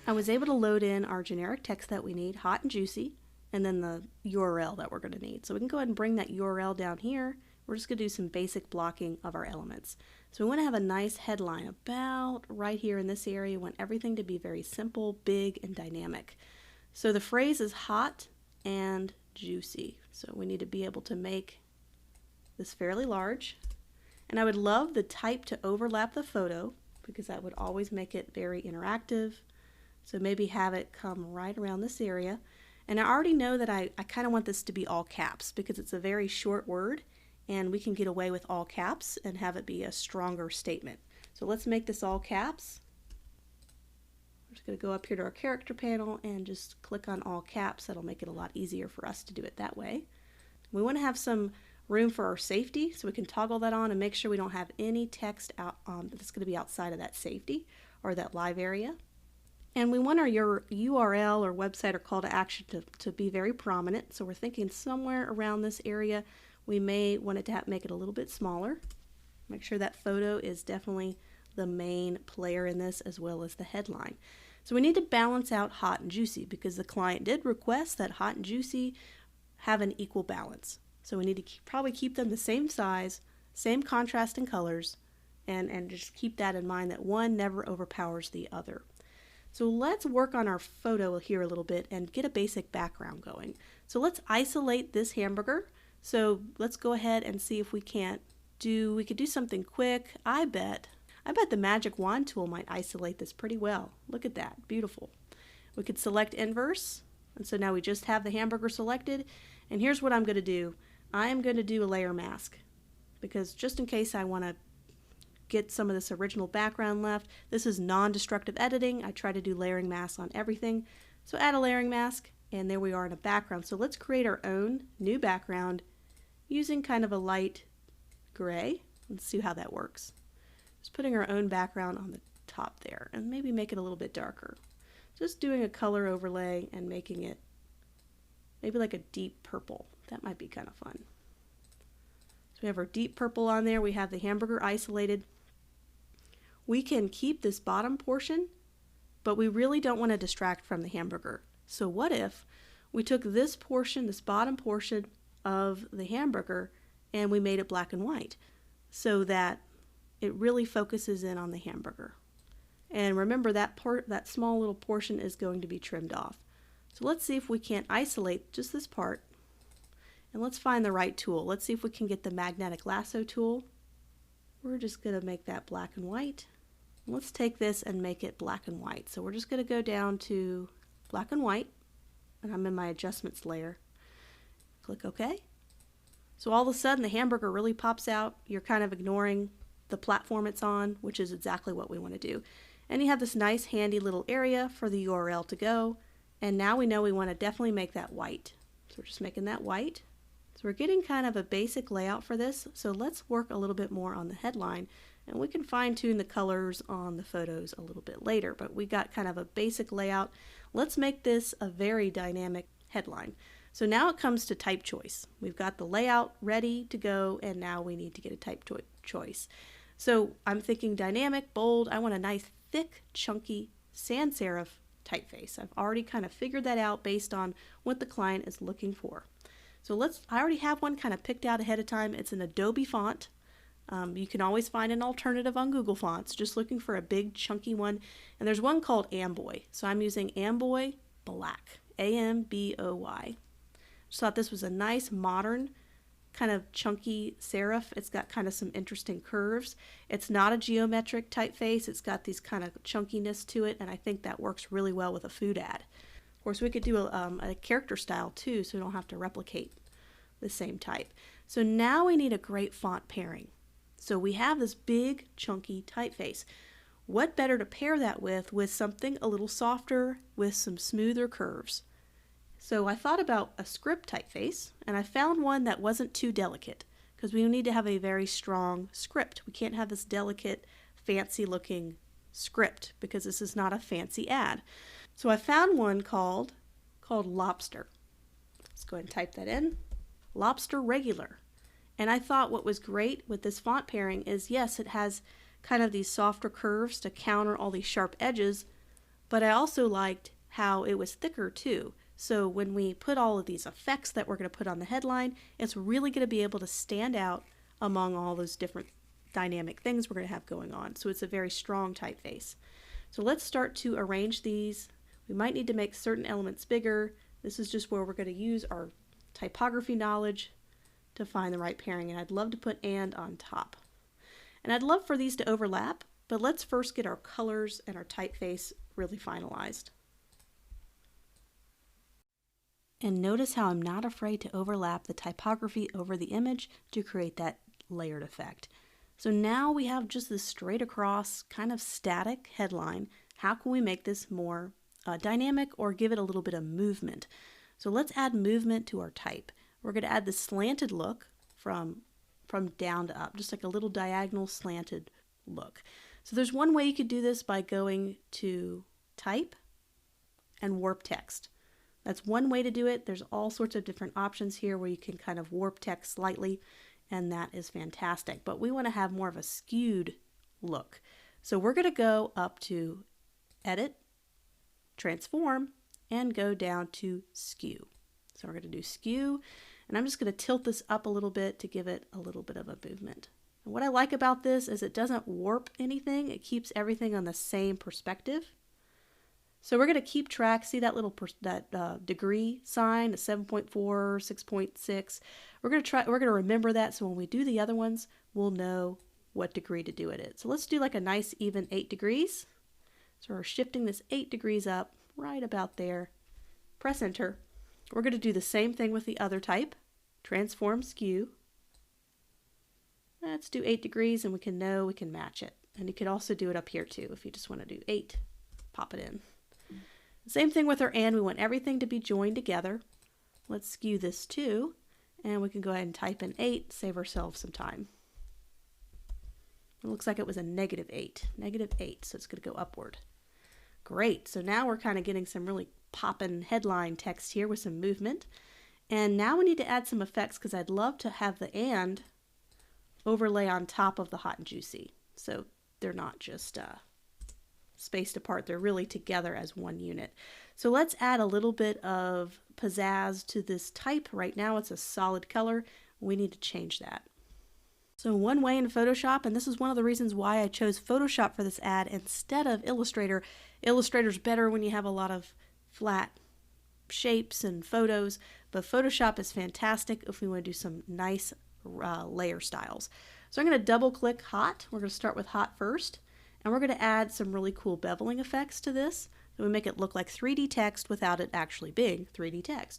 I was able to load in our generic text that we need, hot and juicy, and then the URL that we're going to need. So we can go ahead and bring that URL down here. We're just going to do some basic blocking of our elements. So we want to have a nice headline about right here in this area. We want everything to be very simple, big, and dynamic. So the phrase is hot and juicy. So we need to be able to make this fairly large. And I would love the type to overlap the photo because that would always make it very interactive. So maybe have it come right around this area. And I already know that I kind of want this to be all caps because it's a very short word and we can get away with all caps and have it be a stronger statement. So let's make this all caps. I'm just going to go up here to our character panel and just click on all caps. That'll make it a lot easier for us to do it that way. We want to have some room for our safety, so we can toggle that on and make sure we don't have any text out that's going to be outside of that safety or that live area. And we want our URL or website or call to action to be very prominent. So we're thinking somewhere around this area. We may want it to make it a little bit smaller. Make sure that photo is definitely the main player in this as well as the headline. So we need to balance out hot and juicy because the client did request that hot and juicy have an equal balance. So we need to probably keep them the same size, same contrast in colors, and just keep that in mind that one never overpowers the other. So let's work on our photo here a little bit and get a basic background going. So let's isolate this hamburger. So let's go ahead and see if we could do something quick. I bet the magic wand tool might isolate this pretty well. Look at that, beautiful. We could select inverse, and so now we just have the hamburger selected. And here's what I'm going to do. I am going to do a layer mask because just in case I want to get some of this original background left, this is non-destructive editing. I try to do layering masks on everything. So add a layering mask, and there we are in a background. So let's create our own new background using kind of a light gray. Let's see how that works. Just putting our own background on the top there and maybe make it a little bit darker. Just doing a color overlay and making it maybe like a deep purple. That might be kind of fun. So we have our deep purple on there. We have the hamburger isolated. We can keep this bottom portion, but we really don't want to distract from the hamburger. So what if we took this portion, this bottom portion of the hamburger, and we made it black and white so that it really focuses in on the hamburger. And remember that small little portion is going to be trimmed off. So let's see if we can't isolate just this part. And let's find the right tool. Let's see if we can get the magnetic lasso tool. We're just going to make that black and white. Let's take this and make it black and white. So we're just going to go down to black and white, and I'm in my adjustments layer. Click OK. So all of a sudden the hamburger really pops out. You're kind of ignoring the platform it's on, which is exactly what we want to do. And you have this nice handy little area for the URL to go. And now we know we want to definitely make that white. So we're just making that white. So we're getting kind of a basic layout for this. So let's work a little bit more on the headline, and we can fine tune the colors on the photos a little bit later, but we got kind of a basic layout. Let's make this a very dynamic headline. So now it comes to type choice. We've got the layout ready to go, and now we need to get a type choice. So I'm thinking dynamic, bold. I want a nice thick, chunky sans serif typeface. I've already kind of figured that out based on what the client is looking for. So I already have one kind of picked out ahead of time. It's an Adobe font. You can always find an alternative on Google Fonts, just looking for a big chunky one. And there's one called Amboy. So I'm using Amboy Black, A-M-B-O-Y. Just thought this was a nice modern kind of chunky serif. It's got kind of some interesting curves. It's not a geometric typeface. It's got these kind of chunkiness to it, and I think that works really well with a food ad. Of course, we could do a character style too, so we don't have to replicate the same type. So now we need a great font pairing. So we have this big chunky typeface. What better to pair that with something a little softer with some smoother curves? So I thought about a script typeface, and I found one that wasn't too delicate because we need to have a very strong script. We can't have this delicate, fancy looking script because this is not a fancy ad. So I found one called Lobster. Let's go ahead and type that in. Lobster Regular. And I thought what was great with this font pairing is, yes, it has kind of these softer curves to counter all these sharp edges, but I also liked how it was thicker too. So when we put all of these effects that we're going to put on the headline, it's really going to be able to stand out among all those different dynamic things we're going to have going on. So it's a very strong typeface. So let's start to arrange these. We might need to make certain elements bigger. This is just where we're going to use our typography knowledge to find the right pairing, and I'd love to put "and" on top. And I'd love for these to overlap, but let's first get our colors and our typeface really finalized. And notice how I'm not afraid to overlap the typography over the image to create that layered effect. So now we have just this straight across kind of static headline. How can we make this more dynamic or give it a little bit of movement? So let's add movement to our type. We're going to add the slanted look from down to up, just like a little diagonal slanted look. So there's one way you could do this by going to Type and Warp Text. That's one way to do it. There's all sorts of different options here where you can kind of warp text slightly, and that is fantastic. But we want to have more of a skewed look. So we're going to go up to Edit, Transform, and go down to Skew. So we're going to do Skew, and I'm just going to tilt this up a little bit to give it a little bit of a movement. And what I like about this is it doesn't warp anything. It keeps everything on the same perspective. So we're going to keep track. See that little degree sign, a 7.4, 6.6. We're going to remember that, so when we do the other ones, we'll know what degree to do it at. So let's do like a nice even 8 degrees. So we're shifting this 8 degrees up right about there. Press Enter. We're going to do the same thing with the other type. Transform, Skew. Let's do 8 degrees, and we can match it. And you could also do it up here too if you just want to do 8. Pop it in. Same thing with our "and." We want everything to be joined together. Let's skew this too, and we can go ahead and type in 8, save ourselves some time. It looks like it was a -8, -8, so it's going to go upward. Great, so now we're kind of getting some really poppin' headline text here with some movement. And now we need to add some effects because I'd love to have the "and" overlay on top of the hot and juicy. So they're not just spaced apart, they're really together as one unit. So let's add a little bit of pizzazz to this type. Right now it's a solid color. We need to change that. So one way in Photoshop, and this is one of the reasons why I chose Photoshop for this ad instead of Illustrator. Illustrator's better when you have a lot of flat shapes and photos, but Photoshop is fantastic if we want to do some nice layer styles. So I'm going to double click Hot. We're going to start with Hot first. And we're going to add some really cool beveling effects to this. So we make it look like 3D text without it actually being 3D text.